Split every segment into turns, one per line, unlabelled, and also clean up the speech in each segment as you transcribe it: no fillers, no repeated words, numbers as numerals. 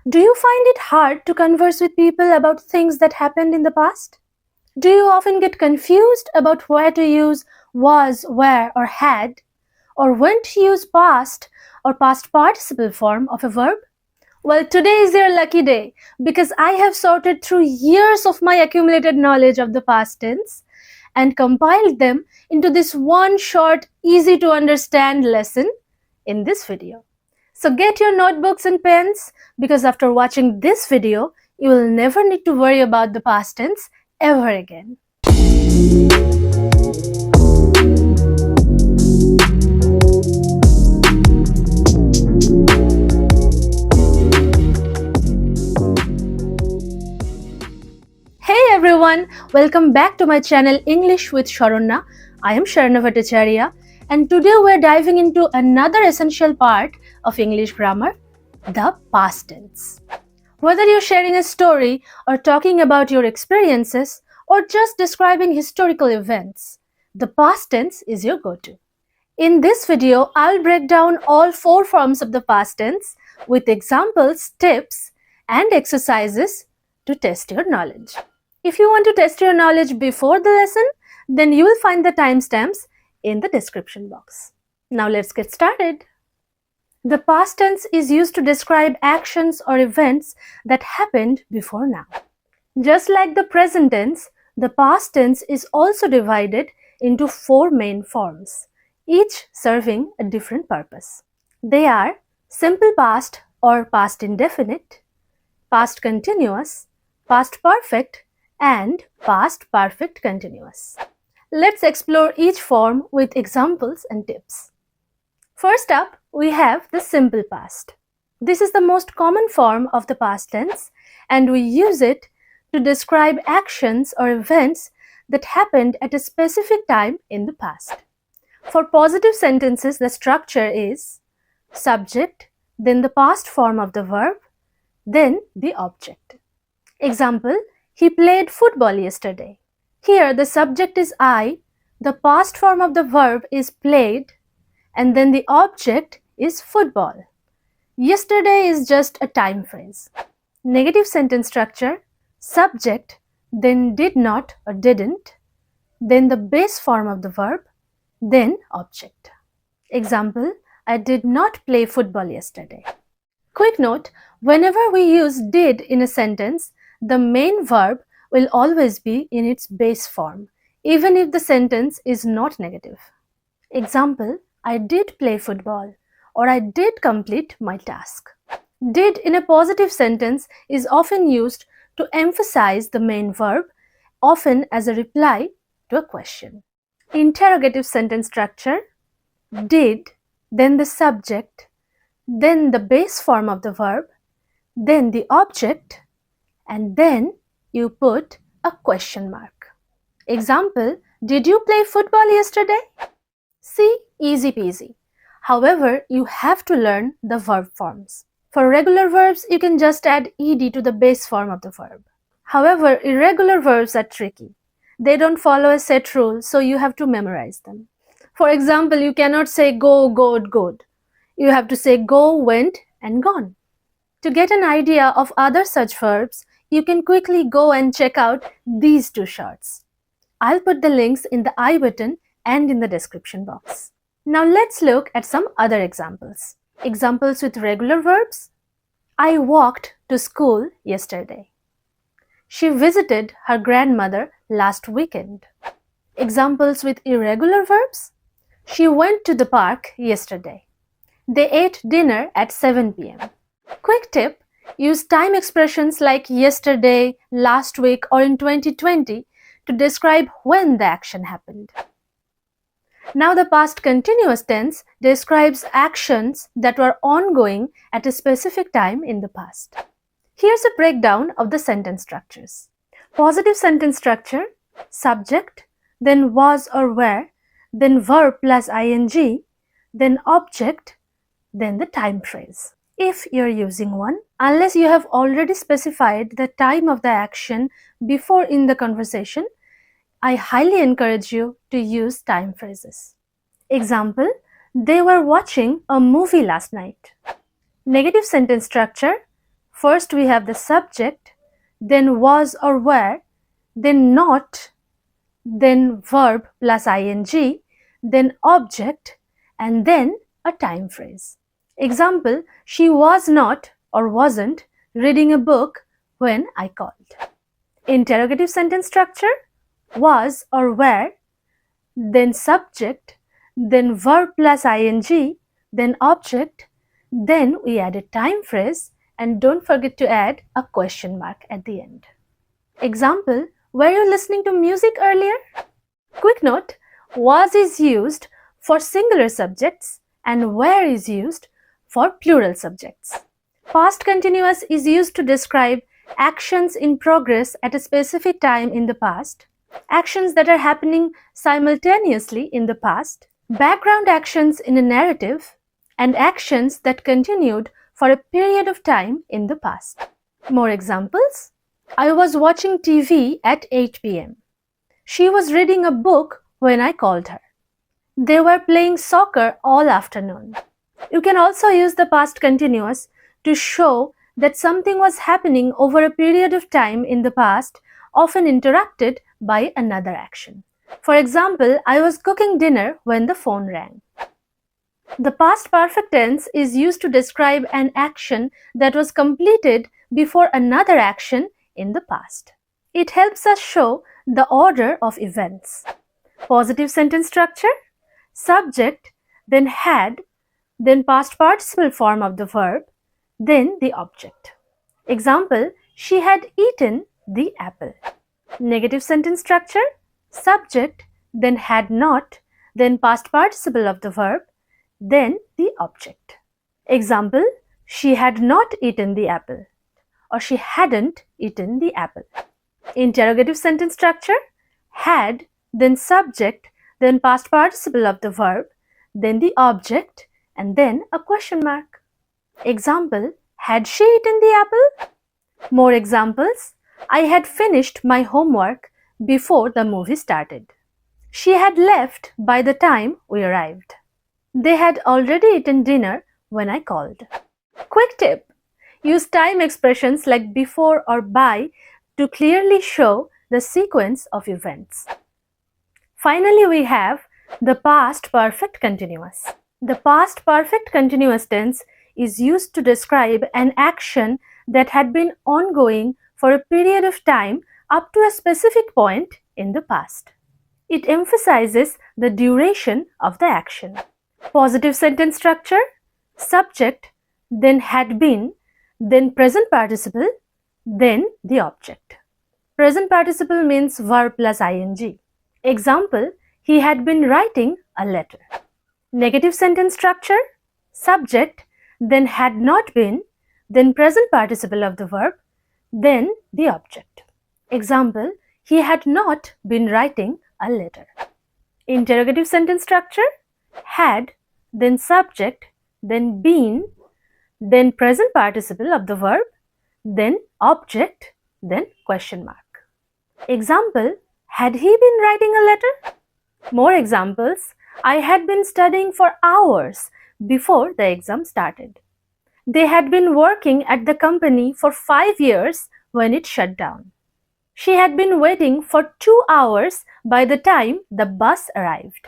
Do you find it hard to converse with people about things that happened in the past? Do you often get confused about where to use was, were, or had, or when to use past or past participle form of a verb? Well, today is your lucky day because I have sorted through years of my accumulated knowledge of the past tense and compiled them into this one short, easy to understand lesson in this video. So get your notebooks and pens because after watching this video, you will never need to worry about the past tense ever again. Hey everyone, welcome back to my channel English with Sharanya. I am Sharanya Bhattacharyya and today we're diving into another essential part of English grammar, the past tense. Whether you're sharing a story or talking about your experiences or just describing historical events, the past tense is your go-to. In this video, I'll break down all 4 forms of the past tense with examples, tips, and exercises to test your knowledge. If you want to test your knowledge before the lesson, then you will find the timestamps in the description box. Now let's get started. The past tense is used to describe actions or events that happened before now. Just like the present tense, the past tense is also divided into 4 main forms, each serving a different purpose. They are simple past or past indefinite, past continuous, past perfect, and past perfect continuous. Let's explore each form with examples and tips. First up, we have the simple past. This is the most common form of the past tense, and we use it to describe actions or events that happened at a specific time in the past. For positive sentences, the structure is subject, then the past form of the verb, then the object. Example, he played football yesterday. Here the subject is I, the past form of the verb is played, and then the object is football. Yesterday is just a time phrase. Negative sentence structure, subject, then did not or didn't, then the base form of the verb, then object. Example, I did not play football yesterday. Quick note, whenever we use did in a sentence, the main verb will always be in its base form, even if the sentence is not negative. Example, I did play football, or I did complete my task. Did in a positive sentence is often used to emphasize the main verb, often as a reply to a question. Interrogative sentence structure, did, then the subject, then the base form of the verb, then the object, and then you put a question mark. Example, did you play football yesterday? See, easy peasy. However, you have to learn the verb forms. For regular verbs, you can just add ed to the base form of the verb. However, irregular verbs are tricky. They don't follow a set rule, so you have to memorize them. For example, you cannot say go, goed, good. You have to say go, went, and gone. To get an idea of other such verbs, you can quickly go and check out these 2 shorts. I'll put the links in the I button and in the description box. Now let's look at some other examples. Examples with regular verbs. I walked to school yesterday. She visited her grandmother last weekend. Examples with irregular verbs. She went to the park yesterday. They ate dinner at 7 p.m. Quick tip, use time expressions like yesterday, last week, or in 2020 to describe when the action happened. Now the past continuous tense describes actions that were ongoing at a specific time in the past. Here's a breakdown of the sentence structures. Positive sentence structure, subject, then was or were, then verb plus ing, then object, then the time phrase. If you're using one, unless you have already specified the time of the action before in the conversation, I highly encourage you to use time phrases. Example, they were watching a movie last night. Negative sentence structure, First we have the subject, then was or were, then not, then verb plus ing, then object, and then a time phrase. Example, she was not or wasn't reading a book when I called. Interrogative sentence structure, was or were, then subject, then verb plus ing, then object, then we add a time phrase, and don't forget to add a question mark at the end. Example, were you listening to music earlier? Quick note, was is used for singular subjects and were is used for plural subjects. Past continuous is used to describe actions in progress at a specific time in the past, actions that are happening simultaneously in the past, background actions in a narrative, and actions that continued for a period of time in the past. More examples. I was watching TV at 8 p.m. She was reading a book when I called her. They were playing soccer all afternoon. You can also use the past continuous to show that something was happening over a period of time in the past, often interrupted by another action. For example, I was cooking dinner when the phone rang. The past perfect tense is used to describe an action that was completed before another action in the past. It helps us show the order of events. Positive sentence structure, subject, then had, then past participle form of the verb, then the object. Example, she had eaten the apple. Negative sentence structure, subject, then had not, then past participle of the verb, then the object. Example, she had not eaten the apple, or she hadn't eaten the apple. Interrogative sentence structure, had, then subject, then past participle of the verb, then the object, and then a question mark. Example, had she eaten the apple? More examples, I had finished my homework before the movie started. She had left by the time we arrived. They had already eaten dinner when I called. Quick tip, use time expressions like before or by to clearly show the sequence of events. Finally, we have the past perfect continuous. The past perfect continuous tense is used to describe an action that had been ongoing for a period of time up to a specific point in the past. It emphasizes the duration of the action. Positive sentence structure, subject, then had been, then present participle, then the object. Present participle means verb plus ing. Example, he had been writing a letter. Negative sentence structure, subject, then had not been, then present participle of the verb, then the object. Example, he had not been writing a letter. Interrogative sentence structure, had, then subject, then been, then present participle of the verb, then object, then question mark. Example, had he been writing a letter? More examples, I had been studying for hours before the exam started. They had been working at the company for 5 years when it shut down. She had been waiting for 2 hours by the time the bus arrived.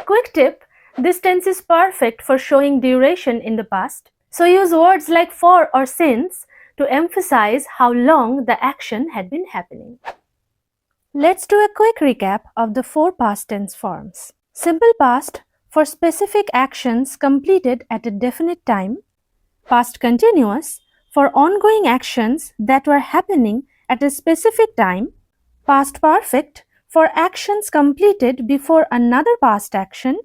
Quick tip, this tense is perfect for showing duration in the past. So use words like for or since to emphasize how long the action had been happening. Let's do a quick recap of the 4 past tense forms. Simple past for specific actions completed at a definite time. Past continuous for ongoing actions that were happening at a specific time. Past perfect for actions completed before another past action.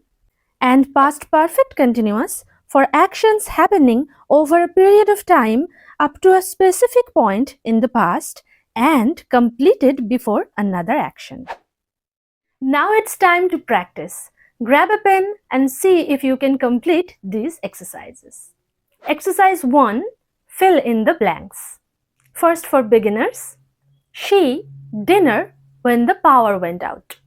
And past perfect continuous for actions happening over a period of time up to a specific point in the past and completed before another action. Now it's time to practice. Grab a pen and see if you can complete these exercises. Exercise 1. Fill in the blanks. First, for beginners, she dinner when the power went out.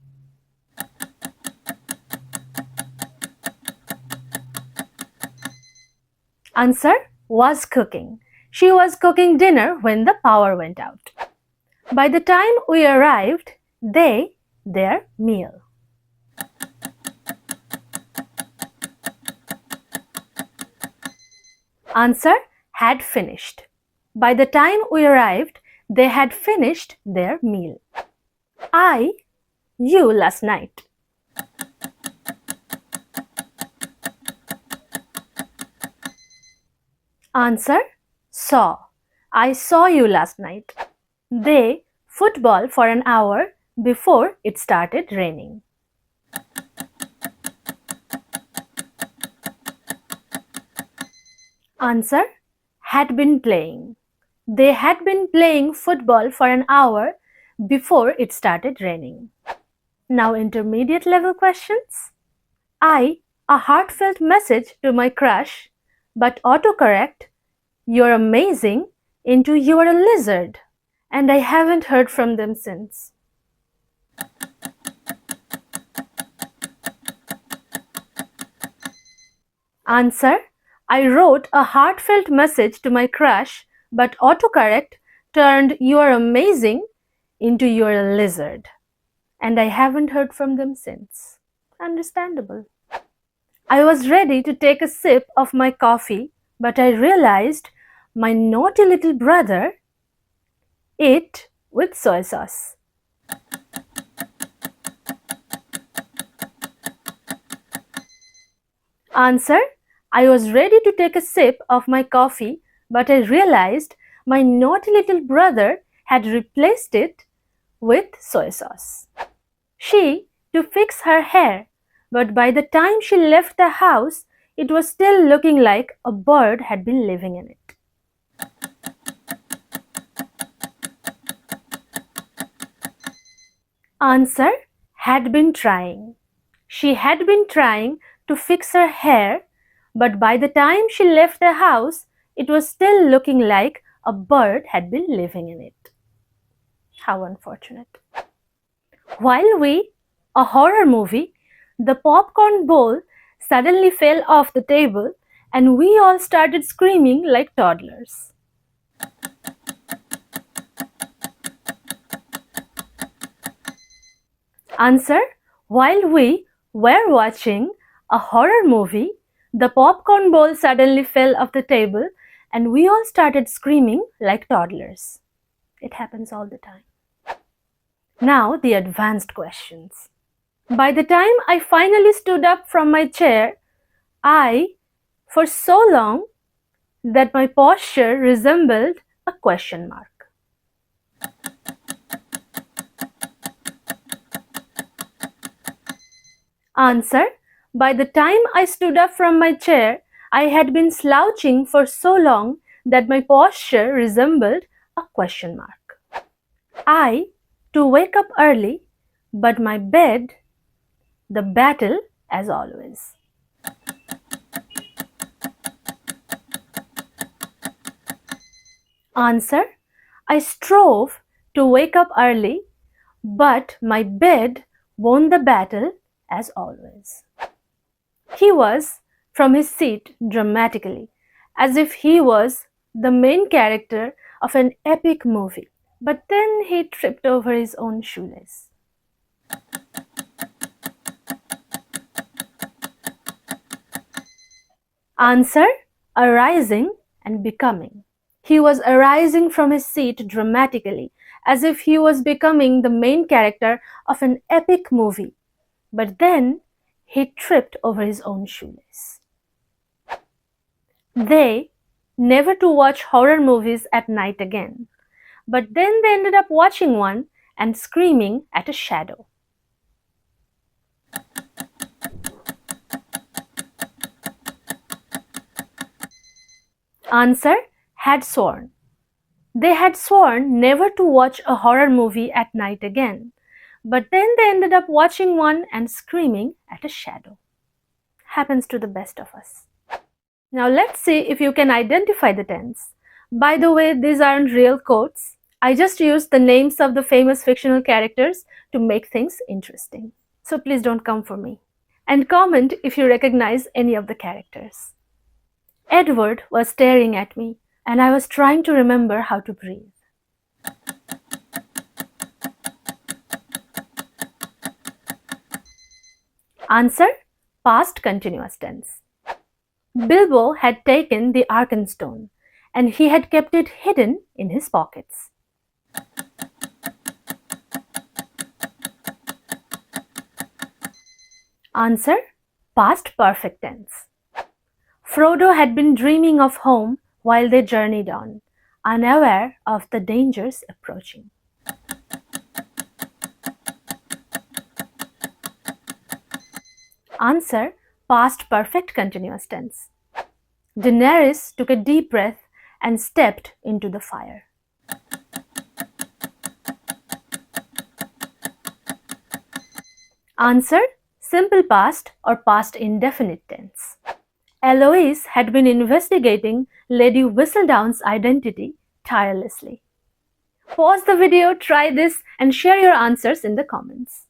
Answer, was cooking. She was cooking dinner when the power went out. By the time we arrived, their meal. Answer: had finished. By the time we arrived, they had finished their meal. You last night. Answer: saw. I saw you last night. They football for an hour before it started raining. Answer: had been playing. They had been playing football for an hour before it started raining. Now intermediate level questions. A heartfelt message to my crush, but autocorrect "you're amazing" into "you're a lizard," and I haven't heard from them since. Answer: I wrote a heartfelt message to my crush, but autocorrect turned "you're amazing" into "you're a lizard," and I haven't heard from them since. Understandable. I was ready to take a sip of my coffee, but I realized my naughty little brother ate with soy sauce. Answer: I was ready to take a sip of my coffee, but I realized my naughty little brother had replaced it with soy sauce. She to fix her hair, but by the time she left the house, it was still looking like a bird had been living in it. Answer: had been trying. She had been trying to fix her hair, but by the time she left the house, it was still looking like a bird had been living in it. How unfortunate. While a horror movie, the popcorn bowl suddenly fell off the table and we all started screaming like toddlers. Answer: while we were watching a horror movie, the popcorn bowl suddenly fell off the table and we all started screaming like toddlers. It happens all the time. Now the advanced questions. By the time I finally stood up from my chair, for so long that my posture resembled a question mark. Answer: by the time I stood up from my chair, I had been slouching for so long that my posture resembled a question mark. To wake up early, but my bed, the battle as always. Answer: I strove to wake up early, but my bed won the battle as always. He was from his seat dramatically, as if he was the main character of an epic movie, but then he tripped over his own shoelace. Answer: arising and becoming. He was arising from his seat dramatically, as if he was becoming the main character of an epic movie, but then he tripped over his own shoelace. They never to watch horror movies at night again, but then they ended up watching one and screaming at a shadow. Answer: had sworn. They had sworn never to watch a horror movie at night again, but then they ended up watching one and screaming at a shadow. Happens to the best of us. Now let's see if you can identify the tense. By the way, these aren't real quotes. I just used the names of the famous fictional characters to make things interesting. So please don't come for me. And comment if you recognize any of the characters. Edward was staring at me. and I was trying to remember how to breathe. Answer: past continuous tense. Bilbo had taken the Arkenstone, and he had kept it hidden in his pockets. Answer: past perfect tense. Frodo had been dreaming of home while they journeyed on, unaware of the dangers approaching. Answer: past perfect continuous tense. Daenerys took a deep breath and stepped into the fire. Answer: simple past or past indefinite tense. Eloise had been investigating Lady Whistledown's identity tirelessly. Pause the video, try this, and share your answers in the comments.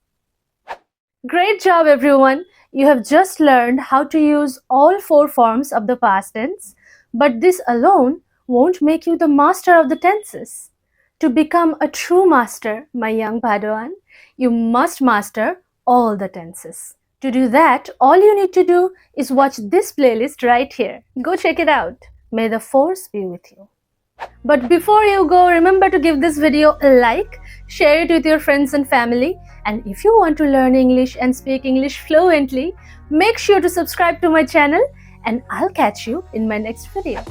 Great job, everyone! You have just learned how to use all 4 forms of the past tense, but this alone won't make you the master of the tenses. To become a true master, my young Padawan, you must master all the tenses. To do that, all you need to do is watch this playlist right here. Go check it out. May the force be with you. But before you go, remember to give this video a like, share it with your friends and family, and if you want to learn English and speak English fluently, make sure to subscribe to my channel, and I'll catch you in my next video.